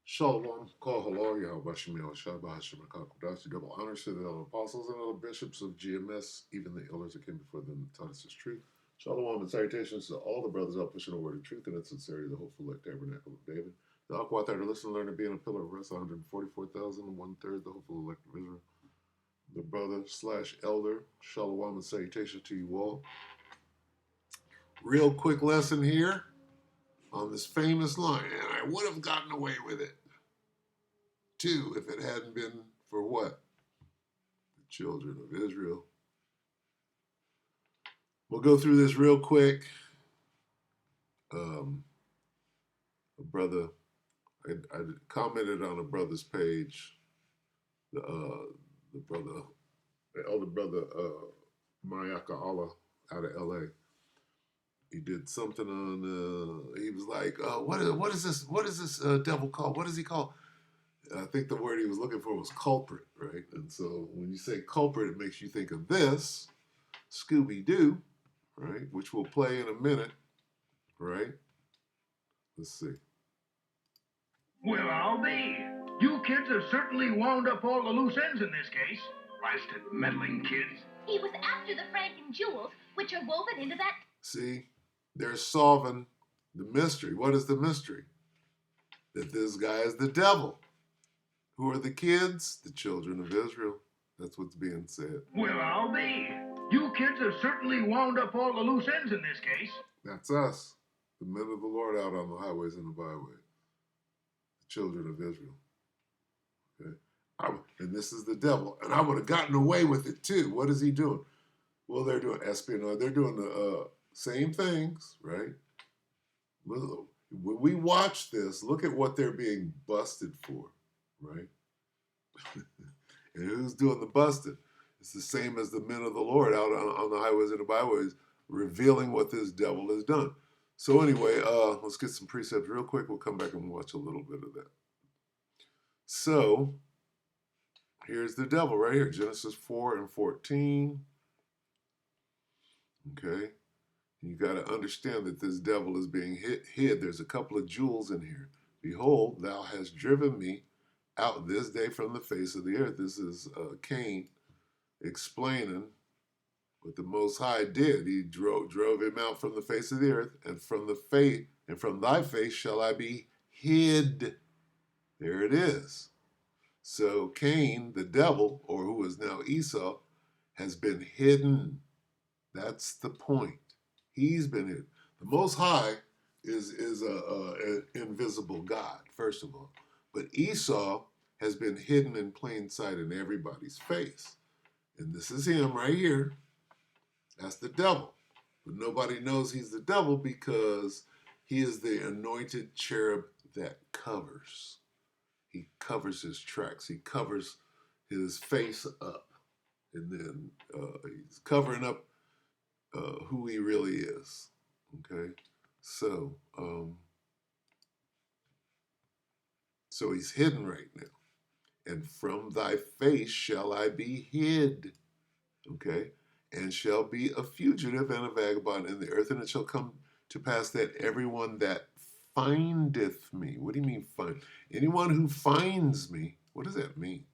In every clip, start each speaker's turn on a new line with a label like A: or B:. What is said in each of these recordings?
A: Shalom, call halal, Yahweh Shemel, Shabbat, Shemakakudash, double honors to the apostles and other bishops of GMS, even the elders that came before them that taught us this truth. Shalom and salutations to all the brothers out pushing the word of truth and its sincerity, the hopeful elect tabernacle of David. The Aqua there to listen, learn, and be in a pillar of rest, 144,000, one-third, the hopeful elect of Israel. The brother slash elder, Shalom and salutations to you all. Real quick lesson here on this famous line, and I would have gotten away with it too if it hadn't been for what? The children of Israel. We'll go through this real quick. A brother, I commented on a brother's page, the brother, the elder brother, Mayaka Allah out of LA. He did something on, he was like, what is this? What is this devil called? What is he called? I think the word he was looking for was culprit, right? And so when you say culprit, it makes you think of this, Scooby-Doo, right? Which we'll play in a minute, right? Let's see.
B: Well, I'll be. You kids have certainly wound up all the loose ends in this case. Blasted meddling kids.
C: He was after the Franken jewels, which are woven into that.
A: See, they're solving the mystery. What is the mystery? That this guy is the devil. Who are the kids? The children of Israel. That's what's being said.
B: Well, I'll be. You kids have certainly wound up all the loose ends in this case.
A: That's us, the men of the Lord out on the highways and the byways. The children of Israel. Okay? And this is the devil. And I would have gotten away with it too. What is he doing? Well, they're doing espionage. They're doing the same things, right? When we watch this, look at what they're being busted for, right? And who's doing the busting? It's the same as the men of the Lord out on the highways and the byways, revealing what this devil has done. So anyway, let's get some precepts real quick. We'll come back and watch a little bit of that. So here's the devil right here, Genesis 4 and 14. Okay. You got to understand that this devil is being hid. There's a couple of jewels in here. Behold, thou hast driven me out this day from the face of the earth. This is Cain explaining what the Most High did. He drove him out from the face of the earth, and from thy face shall I be hid. There it is. So Cain, the devil, or who is now Esau, has been hidden. That's the point. He's been hidden. The Most High is an invisible God, first of all. But Esau has been hidden in plain sight in everybody's face. And this is him right here. That's the devil. But nobody knows he's the devil because he is the anointed cherub that covers. He covers his tracks. He covers his face up. And then he's covering up who he really is. Okay? So he's hidden right now. And from thy face shall I be hid. Okay? And shall be a fugitive and a vagabond in the earth, and it shall come to pass that everyone that findeth me. What do you mean find? Anyone who finds me, what does that mean?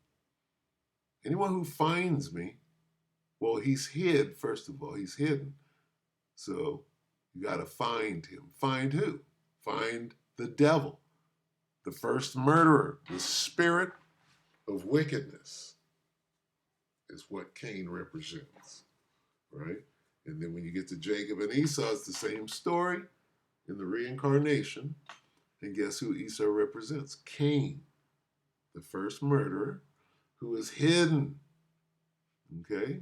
A: Anyone who finds me, well, he's hid, first of all. He's hidden. So you got to find him. Find who? Find the devil, the first murderer, the spirit of wickedness is what Cain represents, right? And then when you get to Jacob and Esau, it's the same story in the reincarnation. And guess who Esau represents? Cain, the first murderer who is hidden, okay?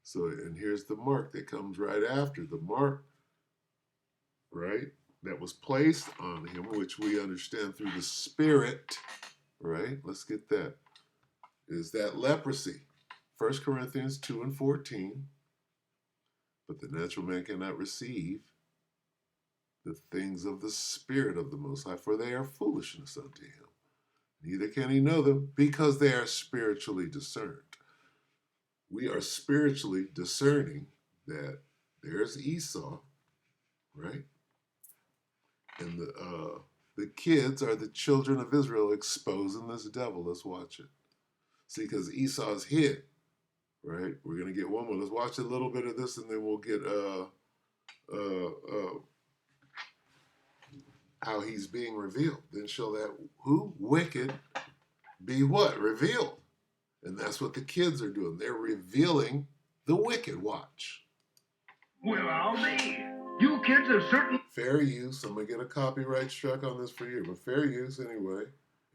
A: So, and here's the mark that comes right after. The mark, right, that was placed on him, which we understand through the Spirit, right? Let's get that. Is that leprosy. 1 Corinthians 2 and 14. But the natural man cannot receive the things of the Spirit of the Most High, for they are foolishness unto him. Neither can he know them, because they are spiritually discerned. We are spiritually discerning that there's Esau, right? And the kids are the children of Israel exposing this devil. Let's watch it. See, because Esau's hit, right? We're gonna get one more. Let's watch a little bit of this, and then we'll get how he's being revealed. Then shall that who wicked be what revealed, and that's what the kids are doing. They're revealing the wicked. Watch.
B: Well, I'll be. You kids have certainly.
A: Fair use. I'm gonna get a copyright struck on this for you, but fair use anyway.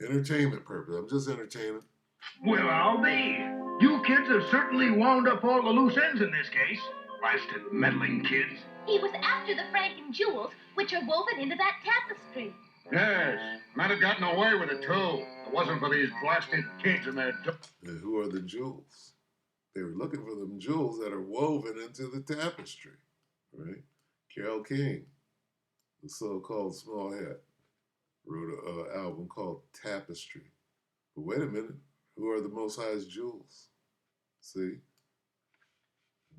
A: Entertainment purpose. I'm just entertaining.
B: Well, I'll be. You kids have certainly wound up all the loose ends in this case. Blasted meddling kids.
C: He was after the Franken jewels, which are woven into that tapestry.
B: Yes, might have gotten away with it too. If it wasn't for these blasted kids and their.
A: And who are the jewels? They were looking for them jewels that are woven into the tapestry, right? Carole King, the so-called Small Hat, wrote an album called Tapestry. But wait a minute, who are the Most High's jewels? See?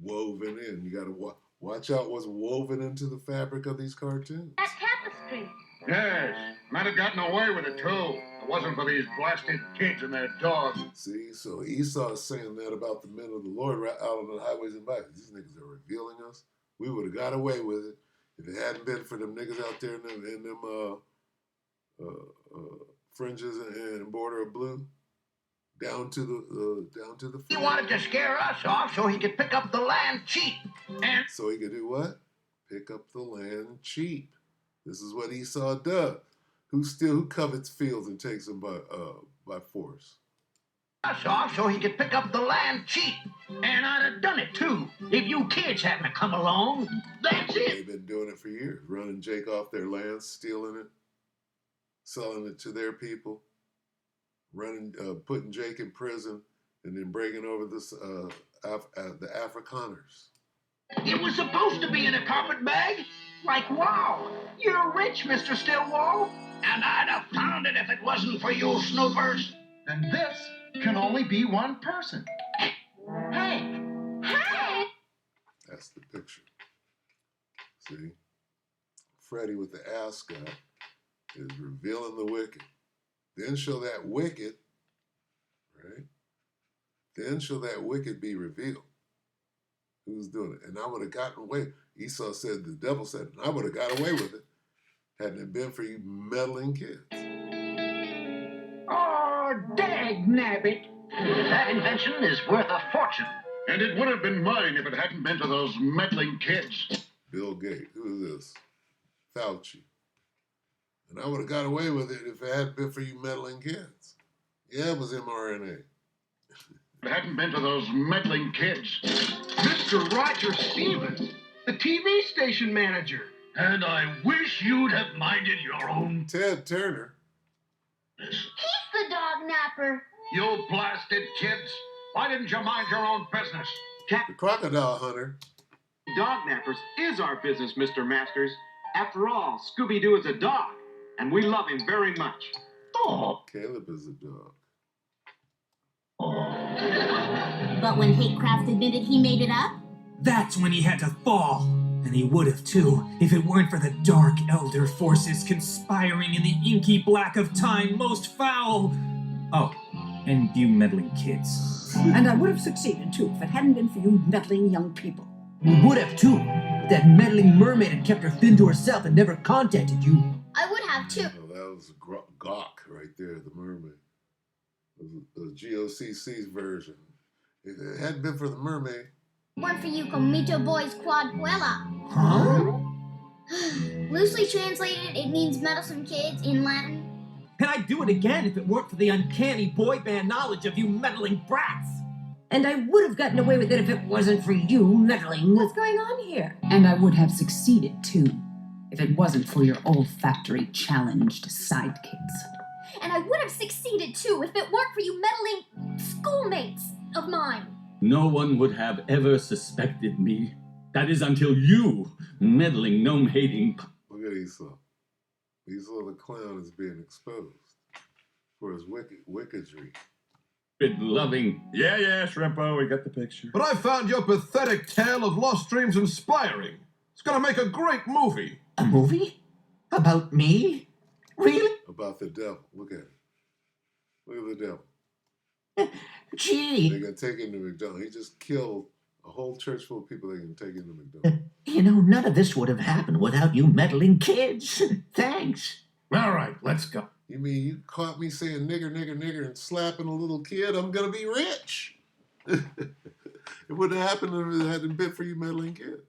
A: Woven in. You got to watch out what's woven into the fabric of these cartoons.
C: That tapestry.
B: Yes, might have gotten away with it too. If it wasn't for these blasted kids and their dogs.
A: See, so Esau is saying that about the men of the Lord right out on the highways and byways. These niggas are revealing us. We would have got away with it if it hadn't been for them niggas out there in them fringes and border of blue, down to the.
B: He wanted to scare us off so he could pick up the land cheap. And
A: so he could do what? Pick up the land cheap. This is what Esau does. Who covets fields and takes them by force?
B: Us off so he could pick up the land cheap. And I'd have done it too if you kids hadn't have come along. That's it.
A: They've been doing it for years, running Jake off their land, stealing it, selling it to their people, putting Jake in prison, and then bringing over the Afrikaners.
B: It was supposed to be in a carpet bag. Like, wow, you're rich, Mr. Stillwell. And I'd have found it if it wasn't for you snoopers.
D: And this can only be one person.
C: Hey! Hey!
A: That's the picture. See? Freddie with the ascot is revealing the wicked. Then shall that wicked, right? Then shall that wicked be revealed. Who's doing it? And I would have gotten away. Esau said, the devil said, and I would have got away with it hadn't it been for you meddling kids.
B: Oh, dag nabbit.
E: That invention is worth a fortune.
B: And it would have been mine if it hadn't been for those meddling kids.
A: Bill Gates. Who is this? Fauci. And I would have got away with it if it hadn't been for you meddling kids. Yeah, it was mRNA.
B: If it hadn't been for those meddling kids.
D: Mr. Roger Stevens, the TV station manager.
B: And I wish you'd have minded your own
A: Ted Turner.
B: business.
C: He's the dog napper.
B: You blasted kids. Why didn't you mind your own business?
A: The crocodile hunter.
F: Dog nappers is our business, Mr. Masters. After all, Scooby-Doo is a dog, and we love him very much.
B: Oh.
A: Caleb is a dog.
C: But when Hatecraft admitted he made it up,
G: That's when he had to fall. And he would have too, if it weren't for the dark elder forces conspiring in the inky black of time most foul. Oh, and you meddling kids.
H: And I would have succeeded, too, if it hadn't been for you meddling young people.
I: We would have, too. If that meddling mermaid had kept her fin to herself and never contacted you.
C: I would have too.
A: Oh, that was Gawk right there, the mermaid. The GOCC's version. If it hadn't been for the mermaid.
C: Weren't for you Comito Boys Quad Puella.
G: Huh?
C: Loosely translated, it means meddlesome kids in Latin.
I: And I'd do it again if it weren't for the uncanny boy band knowledge of you meddling brats.
H: And I would have gotten away with it if it wasn't for you meddling. What's going on here?
J: And I would have succeeded, too, if it wasn't for your olfactory challenged sidekicks.
C: And I would have succeeded too if it weren't for you meddling schoolmates of mine.
K: No one would have ever suspected me. That is until you, meddling, gnome-hating...
A: Look at Esau. Esau the clown is being exposed for his wickedry.
K: loving.
D: Yeah, Shrimpo, we got the picture.
L: But I found your pathetic tale of lost dreams inspiring. It's gonna make a great movie.
I: A movie? About me? Really?
A: About the devil. Look at it. Look at the devil.
I: Gee.
A: They're going to take him to McDonald's. He just killed a whole church full of people they can take him to McDonald's.
I: None of this would have happened without you meddling kids. Thanks.
L: All right, let's go.
A: You mean you caught me saying nigger, nigger, nigger and slapping a little kid? I'm going to be rich. It wouldn't have happened if it hadn't been for you meddling kids.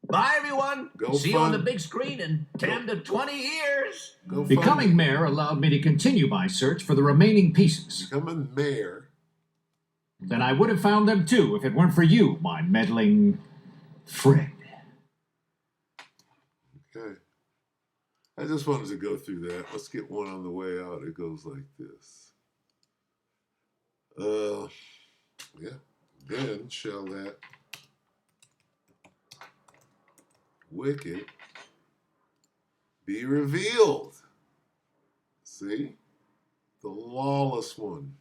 L: Bye, everyone.
A: Go
L: See you on the
A: fund-
L: big screen in 10 to 20 years.
A: Go
M: Becoming
A: fund-
M: mayor allowed me to continue my search for the remaining pieces.
A: Becoming mayor.
M: Then I would have found them too if it weren't for you, my meddling friend.
A: Okay. I just wanted to go through that. Let's get one on the way out. It goes like this. Yeah. Then shall that wicked be revealed. See? The lawless one.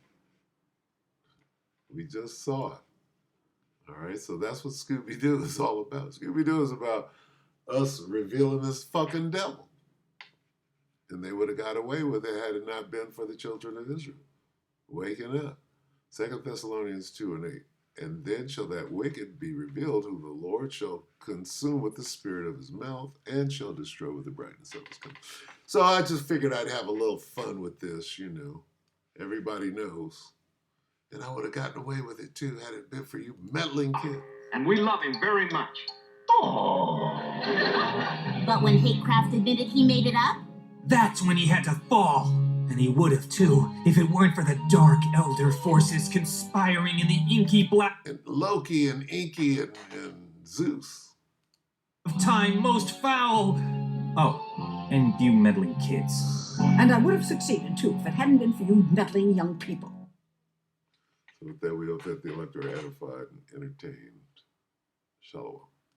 A: We just saw it. All right, so that's what Scooby-Doo is all about. Scooby-Doo is about us revealing this fucking devil. And they would have got away with it had it not been for the children of Israel waking up. 2 Thessalonians 2:8. And then shall that wicked be revealed, whom the Lord shall consume with the spirit of his mouth and shall destroy with the brightness of his coming. So I just figured I'd have a little fun with this, you know. Everybody knows. And I would have gotten away with it too had it been for you meddling kids.
F: And we love him very much.
C: But when Hatecraft admitted he made it up?
G: That's when he had to fall. And he would have too, if it weren't for the dark elder forces conspiring in the inky black
A: And Loki and Inky and Zeus.
G: of time most foul. Oh, and you meddling kids.
H: And I would have succeeded too if it hadn't been for you meddling young people.
A: So with that, we hope that the elector are edified and entertained. Shalom.